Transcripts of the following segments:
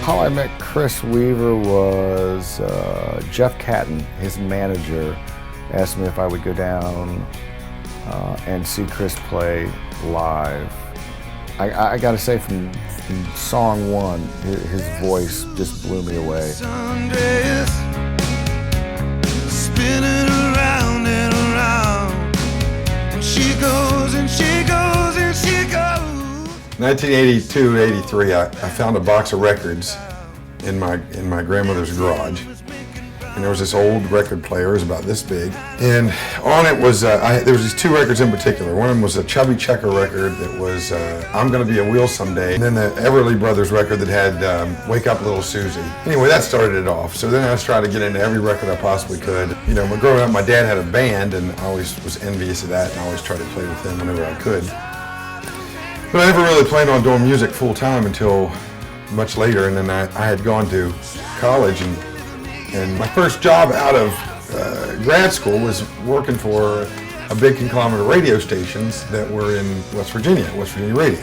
How I met Chris Weaver was Jeff Catton, his manager, asked me if I would go down and see Chris play live. I gotta say, from song one, his voice just blew me away. Sundays, spinning around and around, and she goes and she goes and she goes. 1982, 83, I found a box of records in my grandmother's garage, and there was this old record player. It was about this big, and on it was there was these two records in particular. One of them was a Chubby Checker record that was "I'm Gonna Be a Wheel Someday," and then the Everly Brothers record that had "Wake Up Little Susie." Anyway, that started it off. So then I was trying to get into every record I possibly could. You know, growing up, my dad had a band, and I always was envious of that, and I always tried to play with him whenever I could. But I never really planned on doing music full time until much later, and then I had gone to college, and my first job out of grad school was working for a big conglomerate of radio stations that were in West Virginia Radio.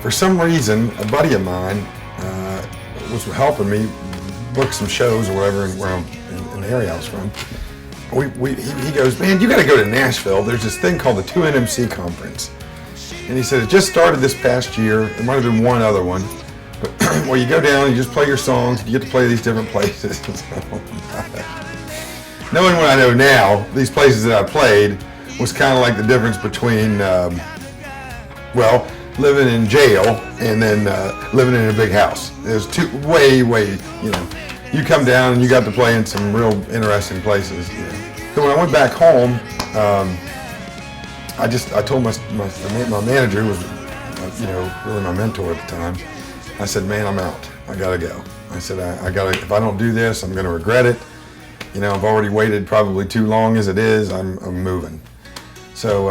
For some reason, a buddy of mine was helping me book some shows or whatever in the area I was from. He goes, "Man, you got to go to Nashville. There's this thing called the 2NMC Conference." And he said, it just started this past year. There might have been one other one. But well, you go down, you just play your songs, you get to play these different places. Knowing what I know now, these places that I played was kind of like the difference between, well, living in jail and then living in a big house. It was way, you know, you come down and you got to play in some real interesting places. You know. So when I went back home, I told my manager, who was, you know, really my mentor at the time, I said, "Man, I'm out. I gotta go." I said, I gotta, if I don't do this, I'm gonna regret it. You know, I've already waited probably too long as it is. I'm moving. So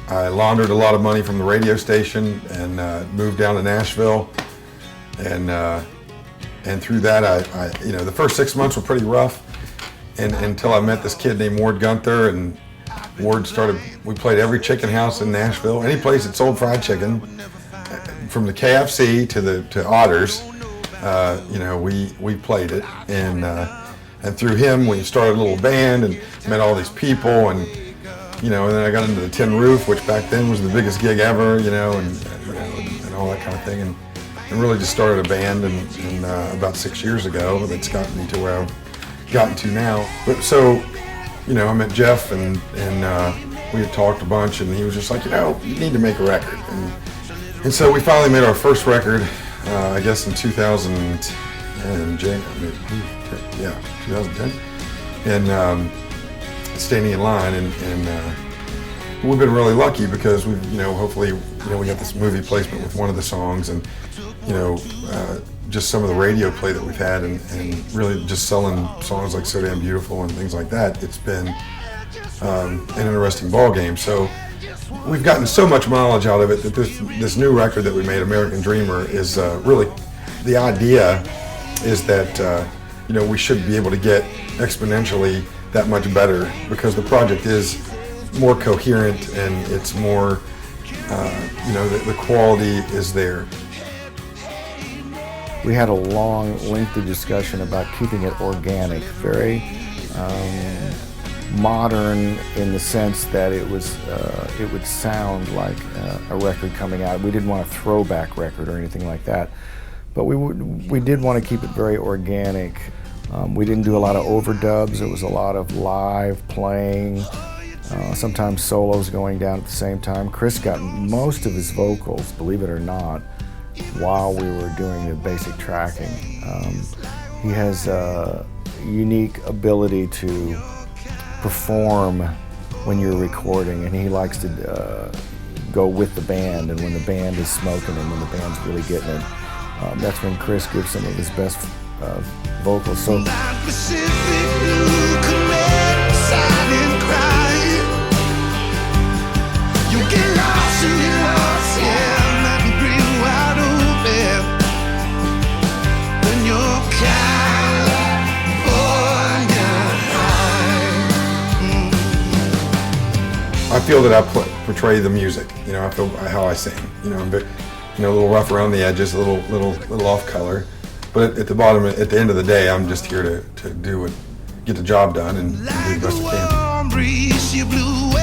I laundered a lot of money from the radio station and moved down to Nashville. And through that, I you know, the first 6 months were pretty rough, and until I met this kid named Ward Gunther, and Ward started. We played every chicken house in Nashville, any place that sold fried chicken, from the KFC to Otters. You know, we played it, and through him we started a little band and met all these people, and you know, and then I got into the Tin Roof, which back then was the biggest gig ever, you know, and all that kind of thing, and really just started a band, and about 6 years ago, that's gotten me to where I've gotten to now. But so, you know, I met Jeff, and we had talked a bunch, and he was just like, you know, you need to make a record. And so we finally made our first record, I guess in 2010, and Standing in Line, and we've been really lucky because we, you know, hopefully, you know, we got this movie placement with one of the songs, and you know, just some of the radio play that we've had, and really just selling songs like So Damn Beautiful and things like that. It's been an interesting ball game. So we've gotten so much mileage out of it that this new record that we made, American Dreamer, is really, the idea is that you know, we should be able to get exponentially that much better, because the project is more coherent and it's more, you know, the quality is there. We had a long, lengthy discussion about keeping it organic, very modern in the sense that it would sound like a record coming out. We didn't want a throwback record or anything like that, but we did want to keep it very organic. We didn't do a lot of overdubs. It was a lot of live playing, sometimes solos going down at the same time. Chris got most of his vocals, believe it or not, while we were doing the basic tracking. He has a unique ability to perform when you're recording, and he likes to go with the band, and when the band is smoking and when the band's really getting it, that's when Chris gives some of his best vocals. So I feel that I portray the music, you know, I feel how I sing, you know, I'm a little rough around the edges, a little off color. But at the bottom, at the end of the day, I'm just here to get the job done and do the best I can. Breeze, you blew away